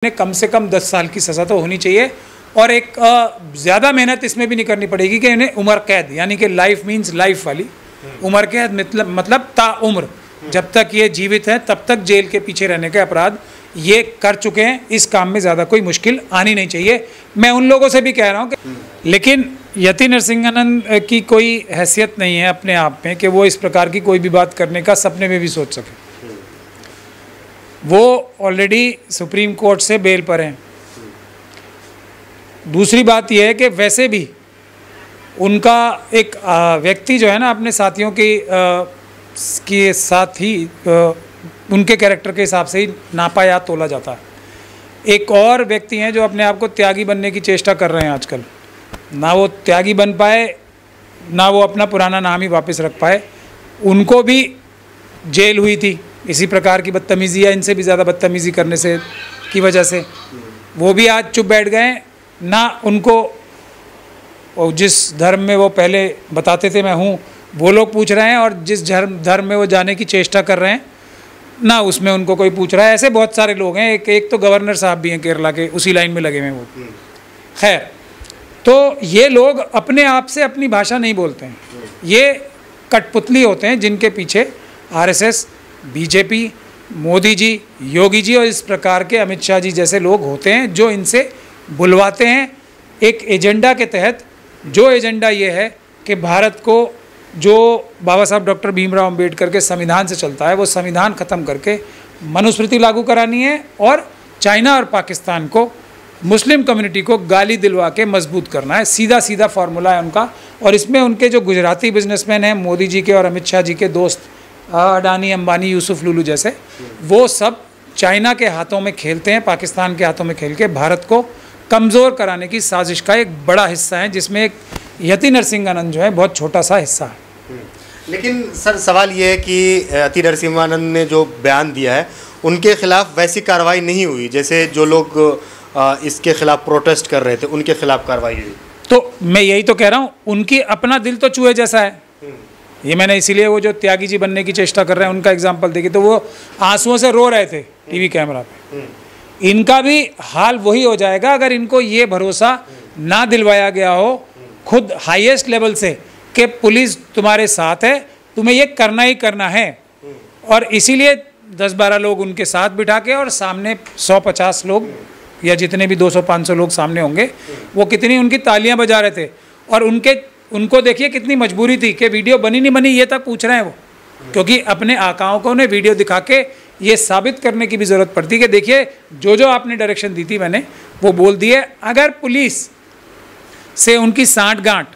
ने कम से कम 10 साल की सज़ा तो होनी चाहिए और एक ज़्यादा मेहनत इसमें भी नहीं करनी पड़ेगी कि इन्हें उम्र कैद, यानी कि लाइफ मींस लाइफ वाली उम्र कैद मतलब ताउम्र, जब तक ये जीवित हैं तब तक जेल के पीछे रहने के अपराध ये कर चुके हैं। इस काम में ज़्यादा कोई मुश्किल आनी नहीं चाहिए। मैं उन लोगों से भी कह रहा हूँ कि लेकिन यति नरसिंहानंद की कोई हैसियत नहीं है अपने आप में कि वो इस प्रकार की कोई भी बात करने का सपने में भी सोच सके। वो ऑलरेडी सुप्रीम कोर्ट से बेल पर हैं। दूसरी बात यह है कि वैसे भी उनका एक व्यक्ति जो है ना अपने साथियों के साथ ही उनके कैरेक्टर के हिसाब से ही नापा या तोला जाता है। एक और व्यक्ति हैं जो अपने आप को त्यागी बनने की चेष्टा कर रहे हैं आजकल, ना वो त्यागी बन पाए ना वो अपना पुराना नाम ही वापस रख पाए। उनको भी जेल हुई थी इसी प्रकार की बदतमीज़ी या इनसे भी ज़्यादा बदतमीज़ी करने से की वजह से। वो भी आज चुप बैठ गए। ना उनको जिस धर्म में वो पहले बताते थे मैं हूँ वो लोग पूछ रहे हैं, और जिस धर्म में वो जाने की चेष्टा कर रहे हैं ना उसमें उनको कोई पूछ रहा है। ऐसे बहुत सारे लोग हैं। एक तो गवर्नर साहब भी हैं केरला के, उसी लाइन में लगे हुए हैं वो। खैर, तो ये लोग अपने आप से अपनी भाषा नहीं बोलते हैं। ये कठपुतली होते हैं जिनके पीछे आरएसएस, बीजेपी, मोदी जी, योगी जी और इस प्रकार के अमित शाह जी जैसे लोग होते हैं जो इनसे बुलवाते हैं एक एजेंडा के तहत। जो एजेंडा ये है कि भारत को जो बाबा साहब डॉक्टर भीमराव अंबेडकर के संविधान से चलता है वो संविधान ख़त्म करके मनुस्मृति लागू करानी है, और चाइना और पाकिस्तान को, मुस्लिम कम्युनिटी को गाली दिलवा के मजबूत करना है। सीधा सीधा फार्मूला है उनका। और इसमें उनके जो गुजराती बिजनेसमैन हैं, मोदी जी के और अमित शाह जी के दोस्त अडानी, अंबानी, यूसुफ लुलू जैसे, वो सब चाइना के हाथों में खेलते हैं, पाकिस्तान के हाथों में खेल के भारत को कमज़ोर कराने की साजिश का एक बड़ा हिस्सा है, जिसमें एक यति नरसिंहानंद जो है बहुत छोटा सा हिस्सा है। लेकिन सर सवाल ये है कि यति नरसिंहानंद ने जो बयान दिया है उनके खिलाफ वैसी कार्रवाई नहीं हुई जैसे जो लोग इसके खिलाफ प्रोटेस्ट कर रहे थे उनके खिलाफ कार्रवाई हुई। तो मैं यही तो कह रहा हूँ, उनकी अपना दिल तो चूहे जैसा है। ये मैंने इसीलिए वो जो त्यागी जी बनने की चेष्टा कर रहे हैं उनका एग्जाम्पल देखिए, तो वो आंसुओं से रो रहे थे टीवी कैमरा पे। इनका भी हाल वही हो जाएगा अगर इनको ये भरोसा ना दिलवाया गया हो खुद हाईएस्ट लेवल से कि पुलिस तुम्हारे साथ है, तुम्हें ये करना ही करना है। और इसीलिए 10-12 लोग उनके साथ बिठा के और सामने 100-50 लोग या जितने भी 200-500 लोग सामने होंगे, वो कितनी उनकी तालियां बजा रहे थे। और उनको देखिए कितनी मजबूरी थी कि वीडियो बनी नहीं बनी ये तक पूछ रहे हैं वो, क्योंकि अपने आकाओं को उन्हें वीडियो दिखा के ये साबित करने की भी ज़रूरत पड़ती कि देखिए जो आपने डायरेक्शन दी थी मैंने वो बोल दिए। अगर पुलिस से उनकी सांठ-गांठ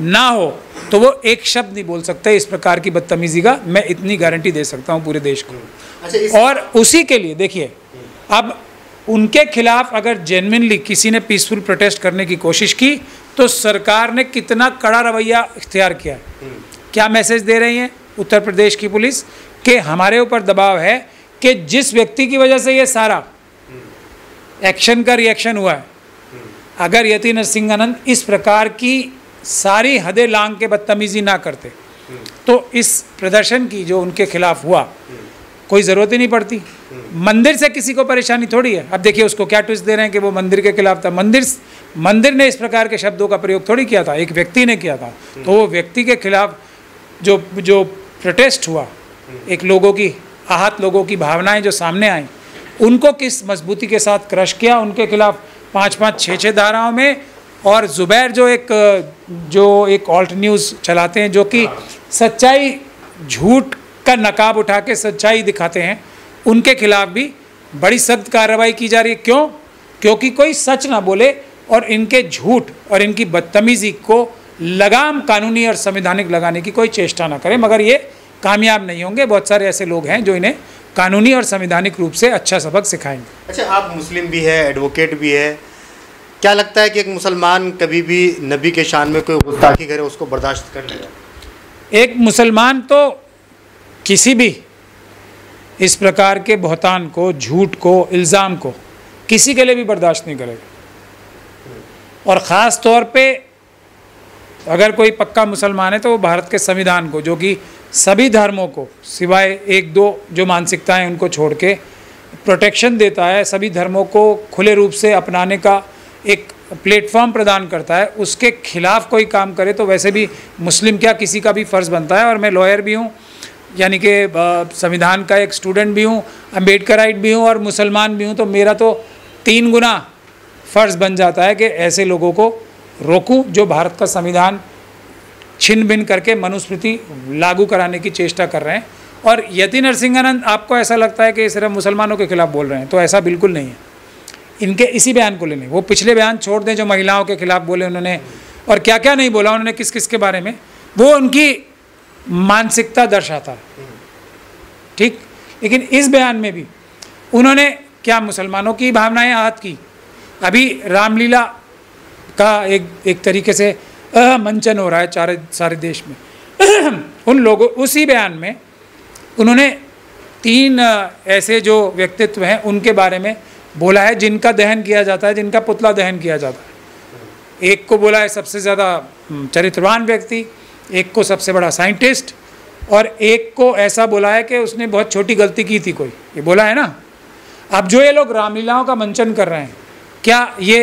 ना हो तो वो एक शब्द नहीं बोल सकते इस प्रकार की बदतमीज़ी का। मैं इतनी गारंटी दे सकता हूँ पूरे देश को। और उसी के लिए देखिए, अब उनके खिलाफ अगर जेन्युइनली किसी ने पीसफुल प्रोटेस्ट करने की कोशिश की तो सरकार ने कितना कड़ा रवैया इख्तियार किया है। क्या मैसेज दे रही है उत्तर प्रदेश की पुलिस कि हमारे ऊपर दबाव है कि जिस व्यक्ति की वजह से ये सारा एक्शन का रिएक्शन हुआ है, अगर यति नरसिंहानंद इस प्रकार की सारी हदें लांघ के बदतमीज़ी ना करते तो इस प्रदर्शन की जो उनके खिलाफ हुआ कोई ज़रूरत ही नहीं पड़ती। मंदिर से किसी को परेशानी थोड़ी है। अब देखिए उसको क्या ट्विस्ट दे रहे हैं कि वो मंदिर के खिलाफ था। मंदिर ने इस प्रकार के शब्दों का प्रयोग थोड़ी किया था, एक व्यक्ति ने किया था। तो वो व्यक्ति के खिलाफ जो प्रोटेस्ट हुआ, एक लोगों की आहत लोगों की भावनाएं जो सामने आई, उनको किस मजबूती के साथ क्रश किया। उनके खिलाफ 5-5, 6-6 धाराओं में। और जुबैर जो एक ऑल्ट न्यूज़ चलाते हैं, जो कि सच्चाई झूठ का नकाब उठा के सच्चाई दिखाते हैं, उनके खिलाफ भी बड़ी सख्त कार्रवाई की जा रही है। क्यों? क्योंकि कोई सच ना बोले और इनके झूठ और इनकी बदतमीज़ी को लगाम कानूनी और संवैधानिक लगाने की कोई चेष्टा ना करें, मगर ये कामयाब नहीं होंगे। बहुत सारे ऐसे लोग हैं जो इन्हें कानूनी और संवैधानिक रूप से अच्छा सबक सिखाएंगे। अच्छा, आप मुस्लिम भी है, एडवोकेट भी है, क्या लगता है कि एक मुसलमान कभी भी नबी के शान में कोई गुस्ताखी करे उसको बर्दाश्त कर लेगा? एक मुसलमान तो किसी भी इस प्रकार के बहतान को, झूठ को, इल्ज़ाम को किसी के लिए भी बर्दाश्त नहीं करेगा। और ख़ास तौर पे अगर कोई पक्का मुसलमान है तो वो भारत के संविधान को, जो कि सभी धर्मों को सिवाय 1-2 जो मानसिकताएं उनको छोड़ के प्रोटेक्शन देता है, सभी धर्मों को खुले रूप से अपनाने का एक प्लेटफॉर्म प्रदान करता है, उसके खिलाफ कोई काम करे तो वैसे भी मुस्लिम क्या किसी का भी फ़र्ज़ बनता है। और मैं लॉयर भी हूँ, यानी कि संविधान का एक स्टूडेंट भी हूँ, अम्बेडकराइट भी हूँ और मुसलमान भी हूँ, तो मेरा तो 3 गुना फ़र्ज़ बन जाता है कि ऐसे लोगों को रोकूं जो भारत का संविधान छिन भिन करके मनुस्मृति लागू कराने की चेष्टा कर रहे हैं। और यति नरसिंहानंद, आपको ऐसा लगता है कि सिर्फ मुसलमानों के खिलाफ बोल रहे हैं, तो ऐसा बिल्कुल नहीं है। इनके इसी बयान को लेने, वो पिछले बयान छोड़ दें जो महिलाओं के खिलाफ बोले उन्होंने, और क्या क्या नहीं बोला उन्होंने, किस किस के बारे में, वो उनकी मानसिकता दर्शाता है, ठीक। लेकिन इस बयान में भी उन्होंने क्या मुसलमानों की भावनाएं आहत की। अभी रामलीला का एक तरीके से मंचन हो रहा है सारे देश में। उन लोगों, उसी बयान में उन्होंने 3 ऐसे जो व्यक्तित्व हैं उनके बारे में बोला है जिनका दहन किया जाता है, जिनका पुतला दहन किया जाता है। एक को बोला है सबसे ज़्यादा चरित्रवान व्यक्ति, एक को सबसे बड़ा साइंटिस्ट, और एक को ऐसा बोला है कि उसने बहुत छोटी गलती की थी कोई, ये बोला है ना। अब जो ये लोग रामलीलाओं का मंचन कर रहे हैं, क्या ये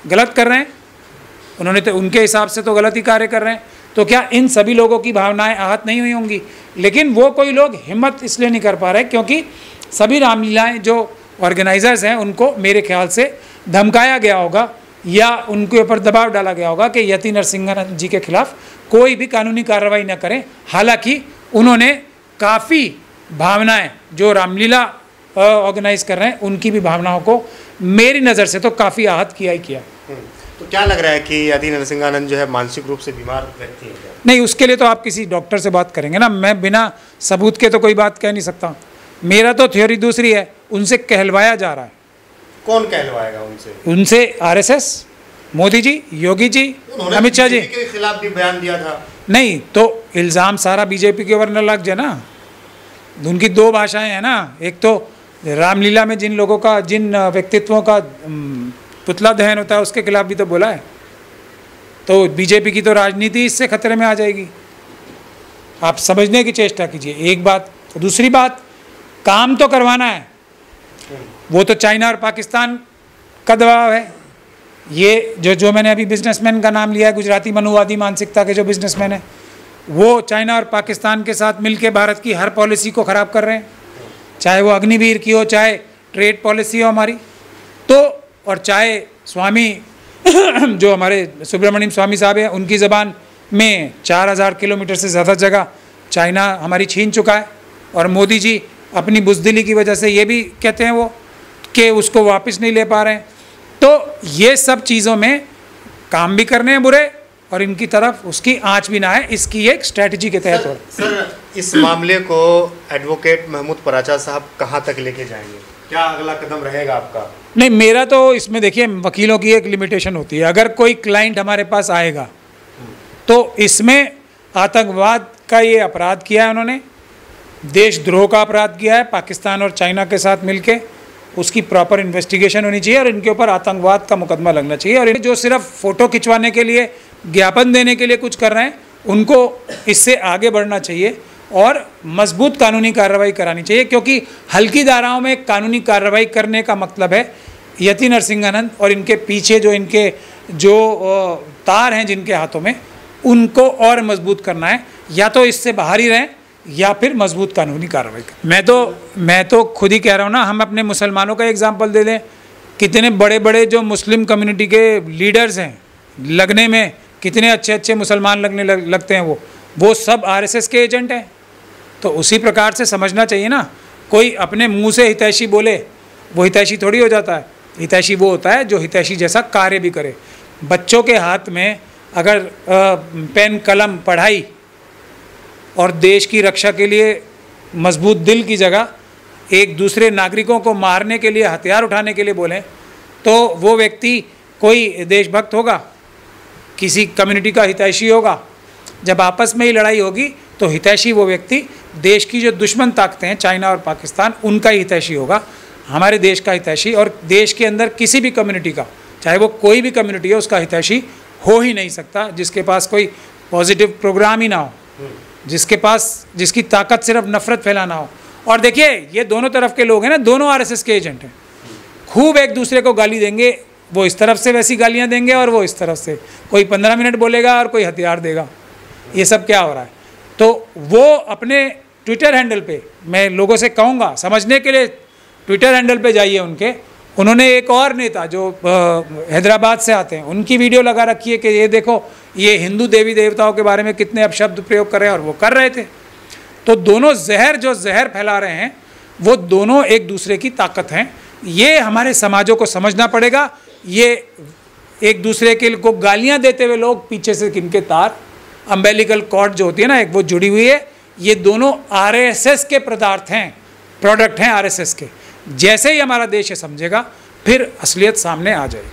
गलत कर रहे हैं? उन्होंने तो उनके हिसाब से तो गलत ही कार्य कर रहे हैं, तो क्या इन सभी लोगों की भावनाएं आहत नहीं हुई होंगी? लेकिन वो कोई लोग हिम्मत इसलिए नहीं कर पा रहे क्योंकि सभी रामलीलाएं जो ऑर्गेनाइजर्स हैं उनको मेरे ख्याल से धमकाया गया होगा या उनके ऊपर दबाव डाला गया होगा कि यति नरसिंहानंद जी के खिलाफ कोई भी कानूनी कार्रवाई न करें। हालांकि उन्होंने काफ़ी भावनाएं, जो रामलीला ऑर्गेनाइज कर रहे हैं उनकी भी भावनाओं को मेरी नज़र से तो काफ़ी आहत किया ही किया। तो क्या लग रहा है कि यति नरसिंहानंद जो है मानसिक रूप से बीमार व्यक्ति है? नहीं, उसके लिए तो आप किसी डॉक्टर से बात करेंगे ना, मैं बिना सबूत के तो कोई बात कह नहीं सकता। मेरा तो थ्योरी दूसरी है, उनसे कहलवाया जा रहा है। कौन कहलवाएगा उनसे? उनसे आरएसएस, मोदी जी, योगी जी, अमित शाह जी के खिलाफ भी बयान दिया था। नहीं तो इल्ज़ाम सारा बीजेपी के ऊपर न लग जाए ना। उनकी 2 भाषाएं हैं ना, एक तो रामलीला में जिन लोगों का, जिन व्यक्तित्वों का पुतला दहन होता है उसके खिलाफ भी तो बोला है, तो बीजेपी की तो राजनीति इससे खतरे में आ जाएगी। आप समझने की चेष्टा कीजिए, एक बात। दूसरी बात, काम तो करवाना है, वो तो चाइना और पाकिस्तान का दबाव है। ये जो मैंने अभी बिजनेसमैन का नाम लिया है, गुजराती मनुवादी मानसिकता के जो बिजनेसमैन हैं, वो चाइना और पाकिस्तान के साथ मिलकर भारत की हर पॉलिसी को ख़राब कर रहे हैं, चाहे वो अग्निवीर की हो, चाहे ट्रेड पॉलिसी हो हमारी, तो और चाहे स्वामी जो हमारे सुब्रमण्यम स्वामी साहब हैं, उनकी ज़बान में 4000 किलोमीटर से ज़्यादा जगह चाइना हमारी छीन चुका है। और मोदी जी अपनी बुज़दिली की वजह से ये भी कहते हैं वो कि उसको वापस नहीं ले पा रहे हैं। तो ये सब चीज़ों में काम भी करने हैं बुरे, और इनकी तरफ उसकी आँच भी ना है, इसकी एक स्ट्रैटेजी के तहत हो। सर, इस मामले को एडवोकेट महमूद पराचा साहब कहाँ तक लेके जाएंगे? क्या अगला कदम रहेगा आपका? नहीं, मेरा तो इसमें देखिए, वकीलों की एक लिमिटेशन होती है। अगर कोई क्लाइंट हमारे पास आएगा तो इसमें आतंकवाद का ये अपराध किया है उन्होंने, देशद्रोह का अपराध किया है पाकिस्तान और चाइना के साथ मिलके, उसकी प्रॉपर इन्वेस्टिगेशन होनी चाहिए और इनके ऊपर आतंकवाद का मुकदमा लगना चाहिए। और जो सिर्फ फ़ोटो खिंचवाने के लिए, ज्ञापन देने के लिए कुछ कर रहे हैं, उनको इससे आगे बढ़ना चाहिए और मजबूत कानूनी कार्रवाई करानी चाहिए, क्योंकि हल्की धाराओं में कानूनी कार्रवाई करने का मतलब है यति नरसिंहानंद और इनके पीछे जो तार हैं जिनके हाथों में, उनको और मजबूत करना है। या तो इससे बाहर ही रहें या फिर मजबूत कानूनी कार्रवाई करें। मैं तो खुद ही कह रहा हूँ ना, हम अपने मुसलमानों का एग्जाम्पल दे दें। कितने बड़े बड़े जो मुस्लिम कम्युनिटी के लीडर्स हैं, लगने में कितने अच्छे अच्छे मुसलमान लगते हैं, वो सब आरएसएस के एजेंट हैं। तो उसी प्रकार से समझना चाहिए ना, कोई अपने मुंह से हितैषी बोले वो हितैषी थोड़ी हो जाता है। हितैषी वो होता है जो हितैषी जैसा कार्य भी करे। बच्चों के हाथ में अगर पेन, कलम, पढ़ाई और देश की रक्षा के लिए मजबूत दिल की जगह एक दूसरे नागरिकों को मारने के लिए, हथियार उठाने के लिए बोलें, तो वो व्यक्ति कोई देशभक्त होगा, किसी कम्युनिटी का हितैषी होगा? जब आपस में ही लड़ाई होगी तो हितैषी वो व्यक्ति देश की जो दुश्मन ताकतें हैं, चाइना और पाकिस्तान, उनका ही हितैषी होगा, हमारे देश का हितैषी। और देश के अंदर किसी भी कम्युनिटी का, चाहे वो कोई भी कम्युनिटी हो, उसका हितैषी हो ही नहीं सकता जिसके पास कोई पॉजिटिव प्रोग्राम ही ना हो, जिसकी ताकत सिर्फ नफ़रत फैलाना हो। और देखिए ये दोनों तरफ के लोग हैं ना, दोनों आरएसएस के एजेंट हैं, खूब एक दूसरे को गाली देंगे, वो इस तरफ से वैसी गालियां देंगे और वो इस तरफ से, कोई 15 मिनट बोलेगा और कोई हथियार देगा। ये सब क्या हो रहा है? तो वो अपने ट्विटर हैंडल पे, मैं लोगों से कहूँगा समझने के लिए ट्विटर हैंडल पे जाइए उनके, उन्होंने एक और नेता जो हैदराबाद से आते हैं उनकी वीडियो लगा रखी है कि ये देखो ये हिंदू देवी देवताओं के बारे में कितने अपशब्द प्रयोग कर रहे हैं, और वो कर रहे थे। तो दोनों जहर फैला रहे हैं, वो दोनों एक दूसरे की ताकत हैं। ये हमारे समाजों को समझना पड़ेगा। ये एक दूसरे के को गालियां देते हुए लोग, पीछे से किनके तार, अम्बेलिकल कॉर्ड जो होती है ना एक, वो जुड़ी हुई है। ये दोनों आरएसएस के प्रोडक्ट हैं आरएसएस के। जैसे ही हमारा देश ये समझेगा फिर असलियत सामने आ जाएगी।